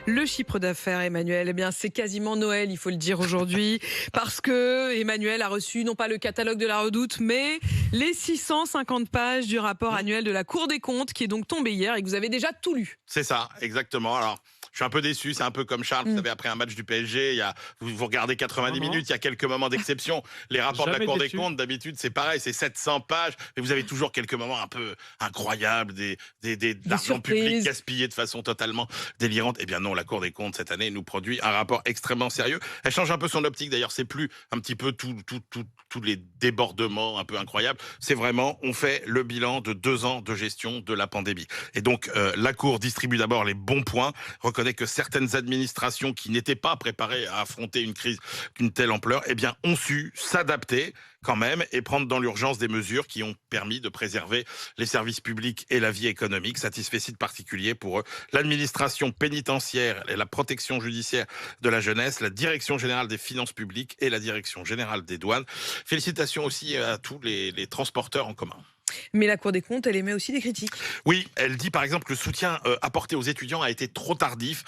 Le chiffre d'affaires, Emmanuel, eh bien, c'est quasiment Noël, il faut le dire aujourd'hui, parce que Emmanuel a reçu non pas le catalogue de la Redoute, mais les 650 pages du rapport annuel de la Cour des comptes, qui est donc tombé hier et que vous avez déjà tout lu. C'est ça, exactement. Alors, je suis un peu déçu. C'est un peu comme Charles, vous savez, après un match du PSG, vous regardez 90 Non, non. minutes, il y a quelques moments d'exception. Les rapports de la Jamais Cour des déçu. comptes, d'habitude, c'est pareil, c'est 700 pages. Mais vous avez toujours quelques moments un peu incroyables, de l'argent public surprises. gaspillé de façon totalement délirante. Eh bien non, la Cour des comptes, cette année, nous produit un rapport extrêmement sérieux. Elle change un peu son optique, d'ailleurs. C'est plus un petit peu tous les débordements un peu incroyables. C'est vraiment, on fait le bilan de 2 ans de gestion de la pandémie. Et donc, la Cour distribue d'abord les bons points, reconnaît que certaines administrations qui n'étaient pas préparées à affronter une crise d'une telle ampleur, eh bien, ont su s'adapter quand même et prendre dans l'urgence des mesures qui ont permis de préserver les services publics et la vie économique. Satisfecit particulier pour eux. L'administration pénitentiaire et la protection judiciaire de la jeunesse, la direction générale des finances publiques et la direction générale des douanes. Félicitations aussi à tous les transporteurs en commun. Mais la Cour des comptes, elle émet aussi des critiques. Oui, elle dit par exemple que le soutien apporté aux étudiants a été trop tardif.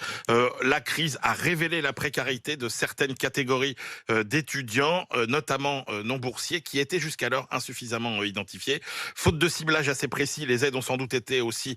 La crise a révélé la précarité de certaines catégories d'étudiants, notamment non boursiers, qui étaient jusqu'alors insuffisamment identifiés. Faute de ciblage assez précis, les aides ont sans doute été aussi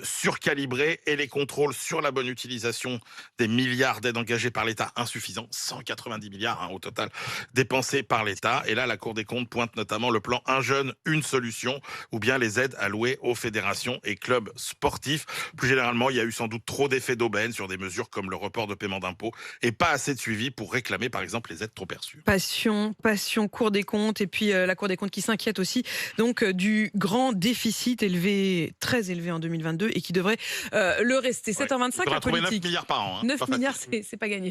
surcalibrées et les contrôles sur la bonne utilisation des milliards d'aides engagées par l'État insuffisants. 190 milliards au total dépensés par l'État. Et là, la Cour des comptes pointe notamment le plan Un jeune, une solution, ou bien les aides allouées aux fédérations et clubs sportifs. Plus généralement, il y a eu sans doute trop d'effets d'aubaine sur des mesures comme le report de paiement d'impôts et pas assez de suivi pour réclamer, par exemple, les aides trop perçues. Passion, Cour des comptes, et puis la Cour des comptes qui s'inquiète aussi donc du grand déficit élevé, très élevé en 2022 et qui devrait le rester. 7h25, On la va trouver 9 politique. milliards par an. 9 Pas milliards, facile. c'est pas gagné.